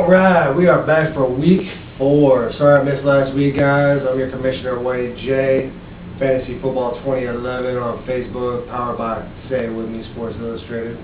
Alright, we are back for week 4. Sorry I missed last week, guys. I'm your Commissioner Wade J. Fantasy Football 2011 on Facebook, powered by Say It With Me Sports Illustrated.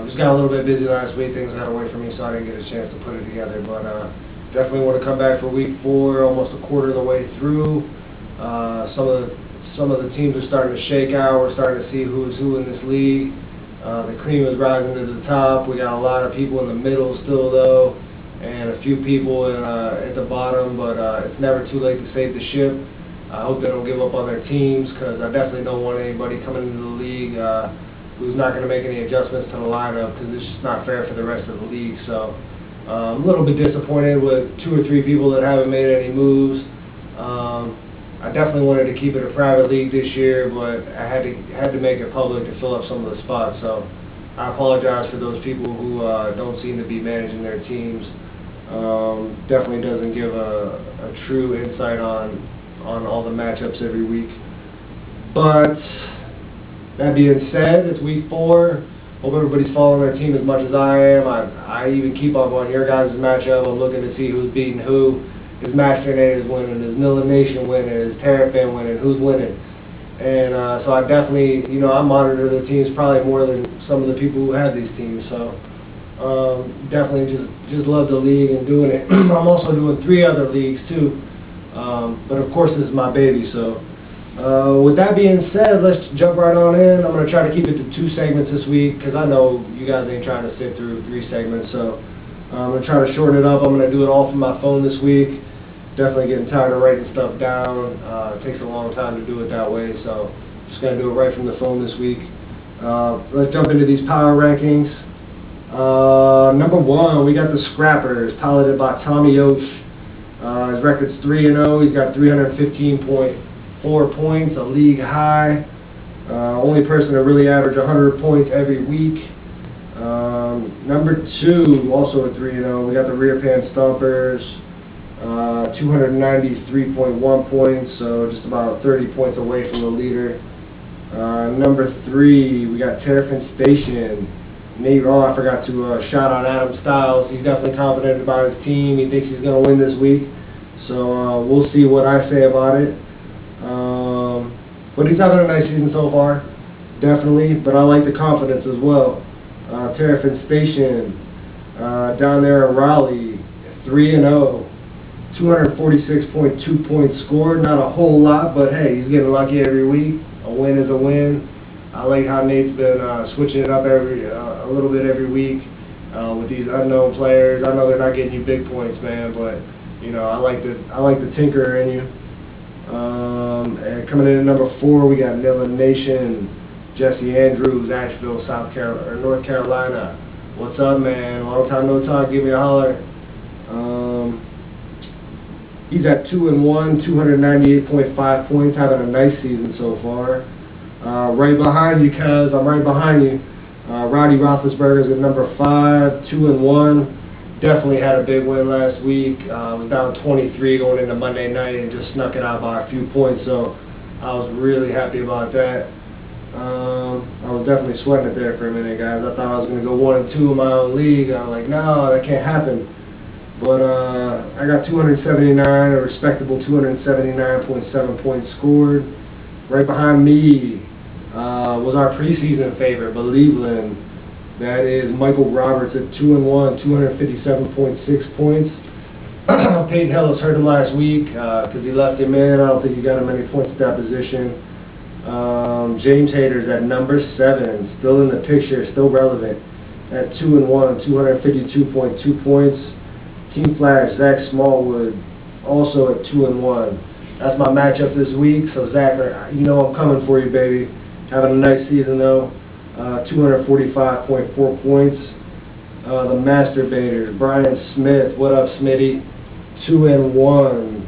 Just got a little bit busy last week. Things got away from me, so I didn't get a chance to put it together. But definitely want to come back for week 4, almost a quarter of the way through. Some of the teams are starting to shake out. We're starting to see who's who in this league. The cream is rising to the top. We got a lot of people in the middle still, though, and a few people at the bottom, but it's never too late to save the ship. I hope they don't give up on their teams, because I definitely don't want anybody coming into the league who's not going to make any adjustments to the lineup, because it's just not fair for the rest of the league. So I'm a little bit disappointed with 2 or 3 people that haven't made any moves. I definitely wanted to keep it a private league this year, but I had to make it public to fill up some of the spots. So I apologize for those people who don't seem to be managing their teams. Definitely doesn't give a true insight on all the matchups every week. But that being said, it's week 4. Hope everybody's following their team as much as I am. I even keep up on your guys' matchup. I'm looking to see who's beating who. Is Master Nate is winning? Is Nilla Nation winning? Is Terrafin winning? Who's winning? And so I definitely, I monitor the teams probably more than some of the people who have these teams. So definitely just love the league and doing it. I'm also doing 3 other leagues too. But of course this is my baby. So with that being said, let's jump right on in. I'm going to try to keep it to 2 segments this week, because I know you guys ain't trying to sit through 3 segments. So I'm going to try to shorten it up. I'm going to do it all from my phone this week. Definitely getting tired of writing stuff down. It takes a long time to do it that way, so just going to do it right from the phone this week. Let's jump into these power rankings. Number 1, we got the Scrappers, piloted by Tommy Osh. His record's 3-0. He's got 315.4 points, a league high. Only person to really average 100 points every week. Number 2, also at 3-0, we got the Rear Pan Stompers. 293.1 points, so just about 30 points away from the leader. Number 3, we got Terrafin Station. Nate Raw, I forgot to shout out Adam Styles. He's definitely confident about his team. He thinks he's going to win this week, so we'll see what I say about it. But he's having a nice season so far, definitely, but I like the confidence as well. Terrafin Station, down there in Raleigh, 3-0. 246.2 points scored. Not a whole lot, but hey, he's getting lucky every week. A win is a win. I like how Nate's been switching it up a little bit every week with these unknown players. I know they're not getting you big points, man, but I like the tinker in you. And coming in at number 4, we got Nilla Nation, Jesse Andrews, Asheville, North Carolina. What's up, man? Long time no talk. Give me a holler. He's at 2-1, 298.5 points, having a nice season so far. Right behind you, cuz I'm right behind you. Roddy Roethlisberger's at number 5, 2-1. Definitely had a big win last week. Was down 23 going into Monday night and just snuck it out by a few points, so I was really happy about that. I was definitely sweating it there for a minute, guys. I thought I was going to go 1-2 in my own league. I'm like, no, that can't happen. But I got 279, a respectable 279.7 points scored. Right behind me was our preseason favorite, Believeland. That is Michael Roberts at 2-1, 257.6 points. Peyton Hillis hurt him last week because he left him in. I don't think he got him any points at that position. James Hader's at number 7, still in the picture, still relevant, at 2-1, 252.2 points. Team Flash, Zach Smallwood, also at 2-1. That's my matchup this week. So Zach, I'm coming for you, baby. Having a nice season though. 245.4 points. The Masturbators, Brian Smith. What up, Smitty? 2-1.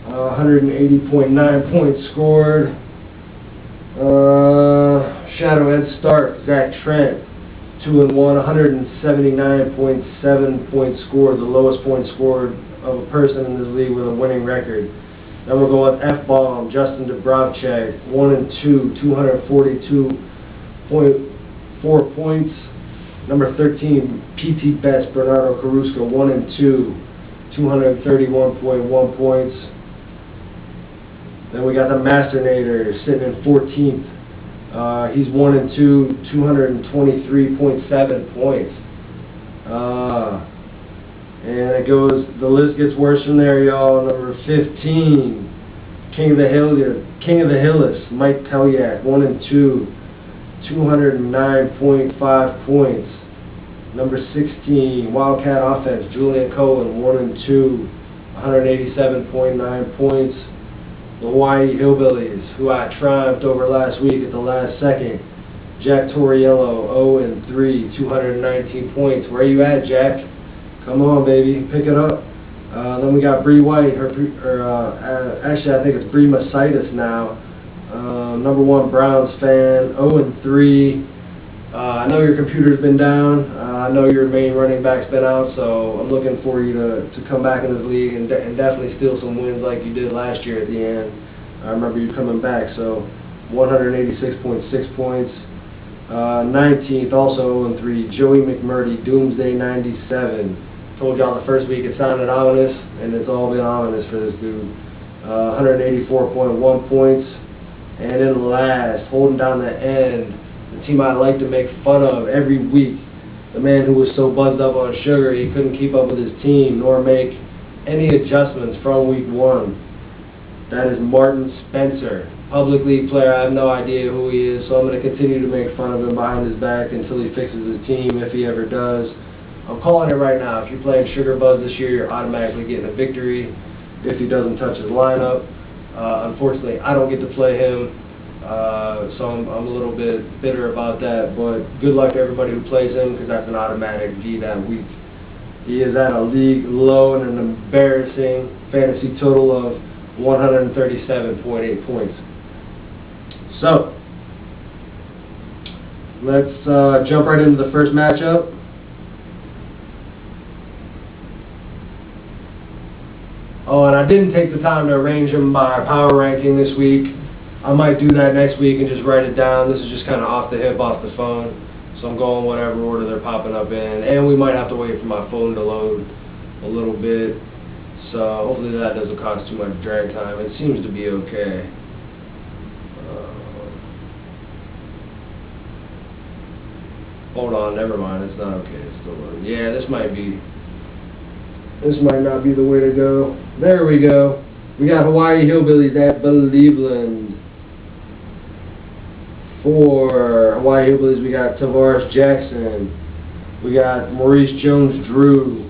180.9 points scored. Shadow Ed Stark, Zach Trent. 2-1, 179.7 points scored, the lowest point scored of a person in this league with a winning record. Then we'll go with F-Bomb, Justin Dubrovchek, 1-2, 242.4 points. Number 13, PT Best, Bernardo Caruso, 1 and 2, 231.1 points. Then we got the Masternator sitting in 14th. He's 1 and 2, 223.7 points. And it goes, the list gets worse from there, y'all. Number 15, King of the Hillis, Mike Telyak, 1 and 2, 209.5 points. Number 16, Wildcat Offense, Julian Cohen, 1 and 2, 187.9 points. The Hawaii Hillbillies, who I triumphed over last week at the last second. Jack Torriello, 0 and 3, 219 points. Where you at, Jack? Come on, baby, pick it up. Then we got Bree White, actually I think it's Bree Masitis now. Number 1 Browns fan, 0 and 3. I know your computer's been down. I know your main running back's been out, so I'm looking for you to come back in this league and definitely steal some wins like you did last year at the end. I remember you coming back, so 186.6 points. 19th, also 0 and 3, Joey McMurdy, Doomsday 97. Told y'all the first week it sounded ominous, and it's all been ominous for this dude. 184.1 points. And then last, holding down the end, the team I like to make fun of every week, the man who was so buzzed up on sugar he couldn't keep up with his team nor make any adjustments from week 1. That is Martin Spencer, public league player. I have no idea who he is, so I'm going to continue to make fun of him behind his back until he fixes his team, if he ever does. I'm calling it right now. If you're playing Sugar Buzz this year, you're automatically getting a victory if he doesn't touch his lineup. Unfortunately, I don't get to play him, so I'm a little bit bitter about that. But good luck to everybody who plays him, because that's an automatic V that week. He is at a league low and an embarrassing fantasy total of 137.8 points. So, let's jump right into the first matchup. Oh, and I didn't take the time to arrange them by power ranking this week. I might do that next week and just write it down. This is just kind of off the hip, off the phone. So I'm going whatever order they're popping up in. And we might have to wait for my phone to load a little bit. So hopefully that doesn't cause too much drag time. It seems to be okay. Hold on, never mind. It's not okay. It's still loading. Yeah, this might not be the way to go. There we go. We got Hawaii Hillbillies at Believeland. For Hawaii Hillbillies, we got Tavares Jackson. We got Maurice Jones-Drew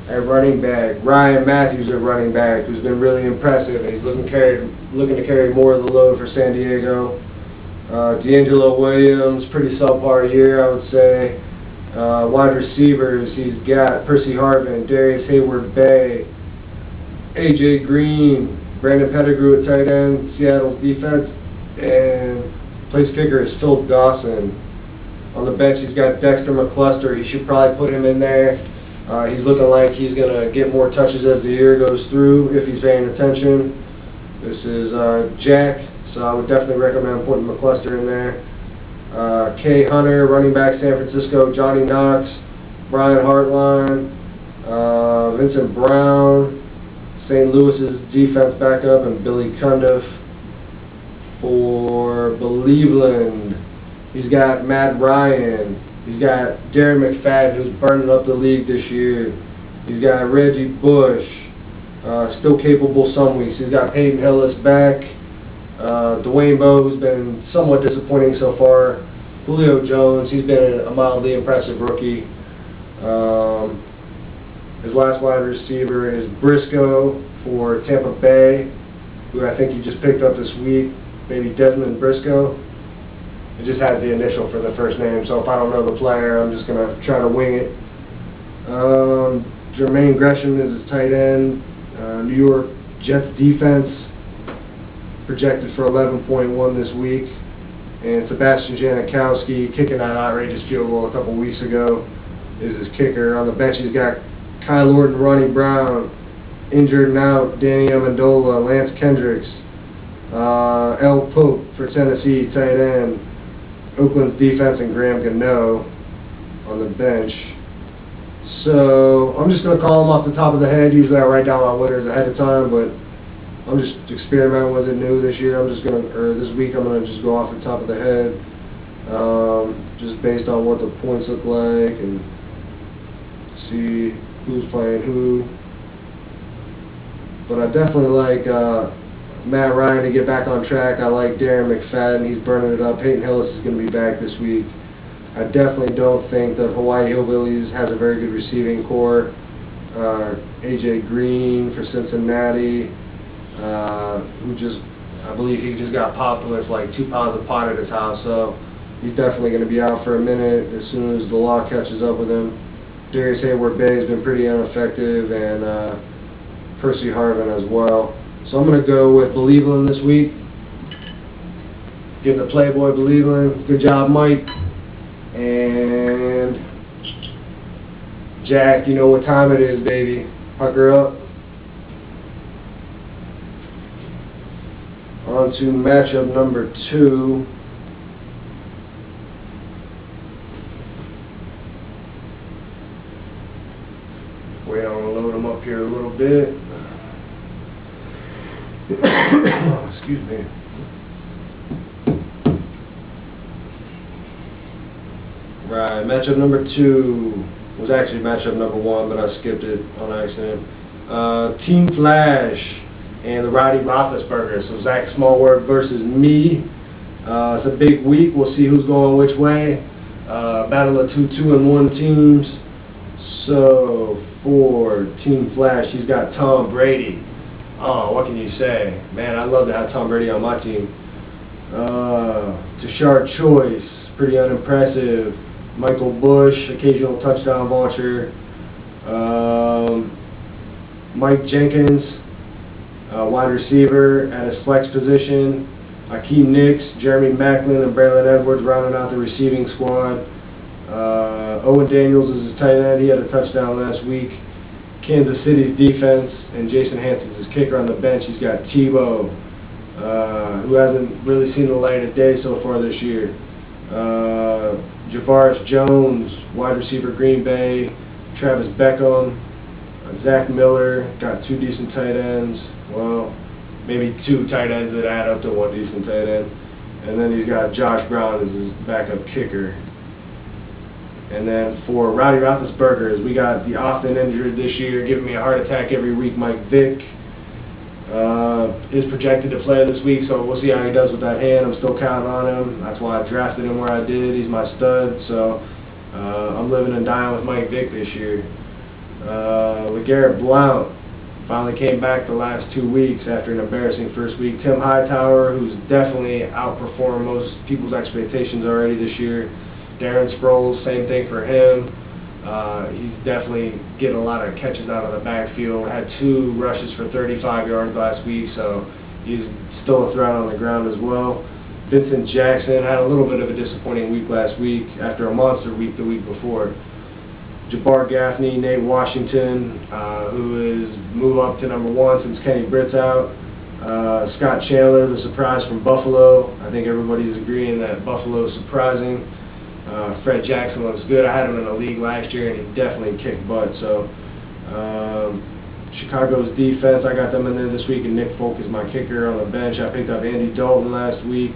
at running back. Ryan Matthews at running back, who's been really impressive. And he's looking to carry more of the load for San Diego. D'Angelo Williams, pretty subpar here, I would say. Wide receivers, he's got Percy Harvin, Darius Hayward-Bay, A.J. Green, Brandon Pettigrew at tight end, Seattle's defense, and place kicker is Phil Dawson. On the bench, he's got Dexter McCluster. He should probably put him in there. He's looking like he's going to get more touches as the year goes through if he's paying attention. This is Jack, so I would definitely recommend putting McCluster in there. Kay Hunter, running back, San Francisco, Johnny Knox, Brian Hartline, Vincent Brown, St. Louis's defense backup, and Billy Cundiff. For Believeland, he's got Matt Ryan, he's got Darren McFadden, who's burning up the league this year. He's got Reggie Bush, still capable some weeks. He's got Peyton Hillis back. Dwayne Bowe, who's been somewhat disappointing so far. Julio Jones, he's been a mildly impressive rookie. His last wide receiver is Briscoe for Tampa Bay, who I think he just picked up this week. Maybe Desmond Briscoe. It just has the initial for the first name, so if I don't know the player, I'm just going to try to wing it. Jermaine Gresham is his tight end. New York Jets defense, projected for 11.1 this week. And Sebastian Janikowski, kicking that outrageous field goal a couple weeks ago, is his kicker. On the bench, he's got Kyle Orton, Ronnie Brown, injured and out, Danny Amendola, Lance Kendricks, L. Pope for Tennessee, tight end, Oakland's defense, and Graham Gano. on the bench. So I'm just going to call them off the top of the head. Usually I write down my winners ahead of time, but I'm just experimenting with it new this year. This week I'm going to just go off the top of the head, just based on what the points look like and see who's playing who. But I definitely like Matt Ryan to get back on track. I like Darren McFadden. He's burning it up. Peyton Hillis is going to be back this week. I definitely don't think the Hawaii Hillbillies has a very good receiving core. A.J. Green for Cincinnati, I believe he just got popped with like 2 pounds of pot at his house, so he's definitely going to be out for a minute as soon as the law catches up with him. Darius Hayward-Bay has been pretty ineffective, and Percy Harvin as well. So I'm going to go with Believeland this week. Give the Playboy Believeland. Good job, Mike. And Jack, you know what time it is, baby. Pucker up. On to matchup number 2. Wait, I'm going to load them up here a little bit. Excuse me. Right, matchup number 2 was actually matchup number 1, but I skipped it on accident. Team Flash and the Roddy Roethlisberger. So Zach Smallworth versus me. It's a big week. We'll see who's going which way. Battle of 2 2-1 teams. So for Team Flash, he's got Tom Brady. Oh, what can you say? Man, I'd love to have Tom Brady on my team. Tashard Choice, pretty unimpressive. Michael Bush, occasional touchdown vulture. Mike Jenkins, wide receiver at his flex position. Akeem Nicks, Jeremy Maclin, and Braylon Edwards rounding out the receiving squad. Owen Daniels is his tight end. He had a touchdown last week. Kansas City's defense and Jason Hanson's his kicker on the bench. He's got Tebow, who hasn't really seen the light of day so far this year. Javaris Jones, wide receiver Green Bay. Travis Beckham, Zach Miller, got 2 decent tight ends. Well, maybe 2 tight ends that add up to 1 decent tight end. And then he's got Josh Brown as his backup kicker. And then for Roddy Roethlisberger, we got the often injured this year, giving me a heart attack every week, Mike Vick. Is projected to play this week, so we'll see how he does with that hand. I'm still counting on him. That's why I drafted him where I did. He's my stud, so I'm living and dying with Mike Vick this year. LeGarrette Blount finally came back the last 2 weeks after an embarrassing first week. Tim Hightower, who's definitely outperformed most people's expectations already this year. Darren Sproles, same thing for him. He's definitely getting a lot of catches out of the backfield. Had 2 rushes for 35 yards last week, so he's still a threat on the ground as well. Vincent Jackson had a little bit of a disappointing week last week after a monster week the week before. Jabbar Gaffney, Nate Washington, who is moved up to number 1 since Kenny Britt's out. Scott Chandler, the surprise from Buffalo. I think everybody's agreeing that Buffalo is surprising. Fred Jackson looks good. I had him in the league last year, and he definitely kicked butt. So Chicago's defense, I got them in there this week, and Nick Folk is my kicker on the bench. I picked up Andy Dalton last week.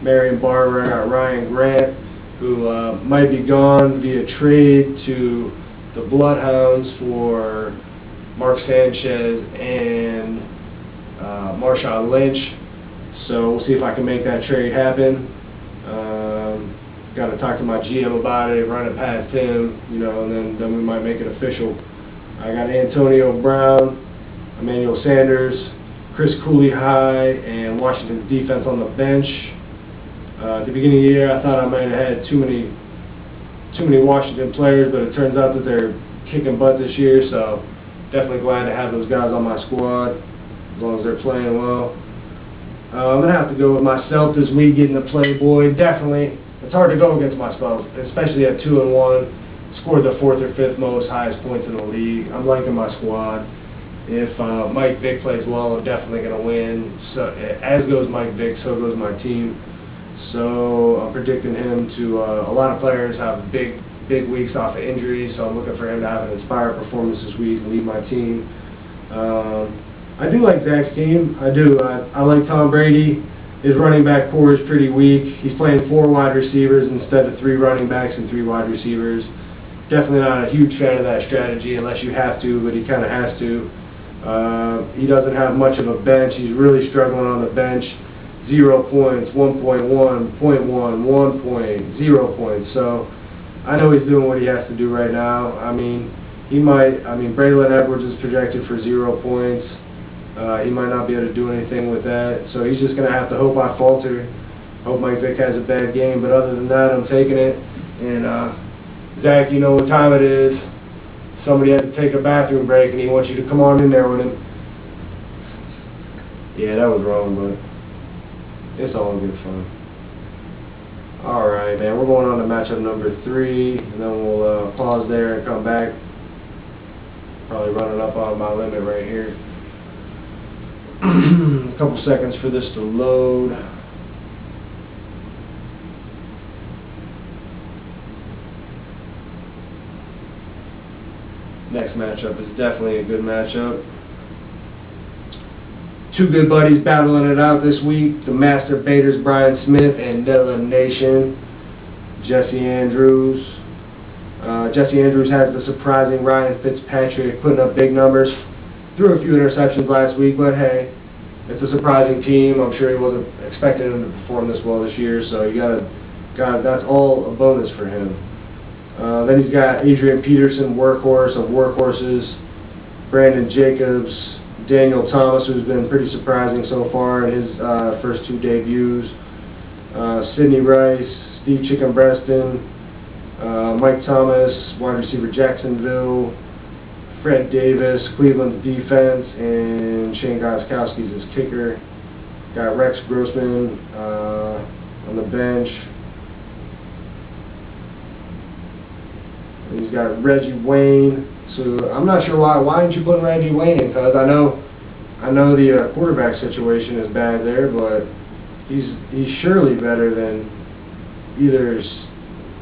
Marion Barber, I got Ryan Grant, who might be gone via trade to the Bloodhounds for Mark Sanchez and Marshawn Lynch. So we'll see if I can make that trade happen. Got to talk to my GM about it, run it past him, you know, and then we might make it official. I got Antonio Brown, Emmanuel Sanders, Chris Cooley High, and Washington's defense on the bench. At the beginning of the year, I thought I might have had too many Washington players, but it turns out that they're kicking butt this year, so definitely glad to have those guys on my squad, as long as they're playing well. I'm going to have to go with myself this week, getting the Playboy. Definitely. It's hard to go against myself, especially at 2-1. Scored the 4th or 5th most highest points in the league. I'm liking my squad. If Mike Vick plays well, I'm definitely going to win. So, as goes Mike Vick, so goes my team. So I'm predicting him to, a lot of players have big big weeks off of injuries, so I'm looking for him to have an inspired performance this week and lead my team. I do like Zach's team. I do. I like Tom Brady. His running back core is pretty weak. He's playing 4 wide receivers instead of 3 running backs and 3 wide receivers. Definitely not a huge fan of that strategy unless you have to, but he kind of has to. He doesn't have much of a bench. He's really struggling on the bench. 0 points, 1.1, 0.1, 1 point, 0 points. So I know he's doing what he has to do right now. Braylon Edwards is projected for 0 points. He might not be able to do anything with that. So he's just going to have to hope I falter. Hope Mike Vick has a bad game. But other than that, I'm taking it. And Zach, you know what time it is. Somebody had to take a bathroom break, and he wants you to come on in there with him. Yeah, that was wrong, but it's all good fun. All right, man. We're going on to matchup number 3, and then we'll pause there and come back. Probably running up on my limit right here. A couple seconds for this to load. Next matchup is definitely a good matchup. 2 good buddies battling it out this week. The Master Baiters, Brian Smith, and Nilla Nation, Jesse Andrews. Jesse Andrews has the surprising Ryan Fitzpatrick putting up big numbers. Threw a few interceptions last week, but hey, it's a surprising team. I'm sure he wasn't expecting him to perform this well this year, so that's all a bonus for him. Then he's got Adrian Peterson, workhorse of workhorses, Brandon Jacobs, Daniel Thomas, who's been pretty surprising so far in his first 2 debuts, Sidney Rice, Steve Chicken Breston, Mike Thomas, wide receiver Jacksonville, Fred Davis, Cleveland's defense, and Shane Gostkowski's his kicker. Got Rex Grossman on the bench. He's got Reggie Wayne. So I'm not sure why didn't you put Reggie Wayne in? Because I know the quarterback situation is bad there, but he's surely better than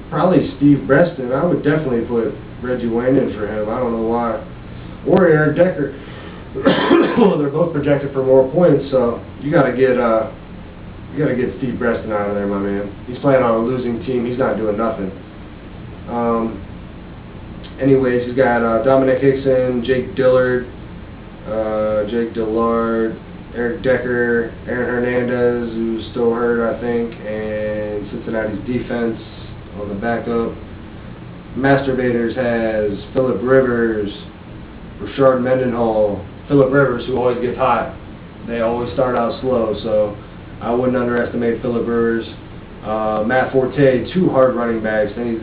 probably Steve Breston. I would definitely put Reggie Wayne in for him. I don't know why. Or Eric Decker. Well, they're both projected for more points, so you gotta get Steve Breston out of there, my man. He's playing on a losing team. He's not doing nothing. Anyways, he's got Dominic Hickson, Jake Dillard, Jake Dillard, Eric Decker, Aaron Hernandez, who's still hurt, I think, and Cincinnati's defense on the backup. Masturbators has Phillip Rivers, Rashard Mendenhall, Phillip Rivers, who always gets hot. They always start out slow, so I wouldn't underestimate Phillip Rivers. Matt Forte, 2 hard running backs. Then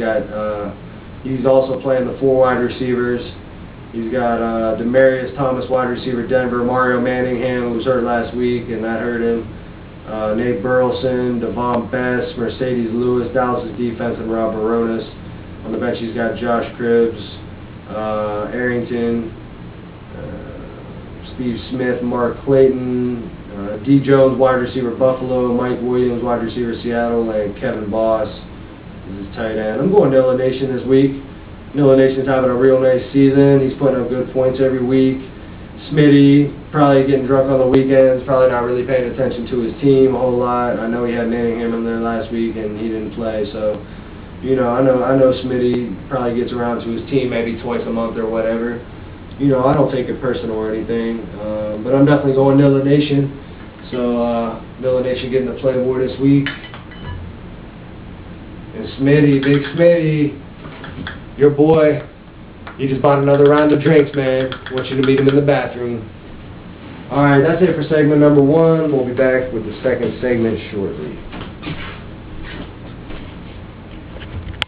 he's also playing the 4 wide receivers. He's got Demarius Thomas, wide receiver, Denver, Mario Manningham, who was hurt last week, and that hurt him. Nate Burleson, Devon Best, Mercedes Lewis, Dallas' defense, and Rob Baronis. On the bench, he's got Josh Cribbs, Arrington, Steve Smith, Mark Clayton, D. Jones, wide receiver, Buffalo, Mike Williams, wide receiver, Seattle, and Kevin Boss is his tight end. I'm going Nilla Nation this week. Nilla Nation's having a real nice season. He's putting up good points every week. Smitty, probably getting drunk on the weekends, probably not really paying attention to his team a whole lot. I know he had Manningham in there last week and he didn't play, so I know Smitty probably gets around to his team maybe twice a month or whatever. I don't take it personal or anything, but I'm definitely going Nilla Nation. So Nilla Nation getting the playboy this week. And Smitty, big Smitty, your boy, he just bought another round of drinks, man. Want you to meet him in the bathroom. Alright, that's it for segment number 1. We'll be back with the second segment shortly.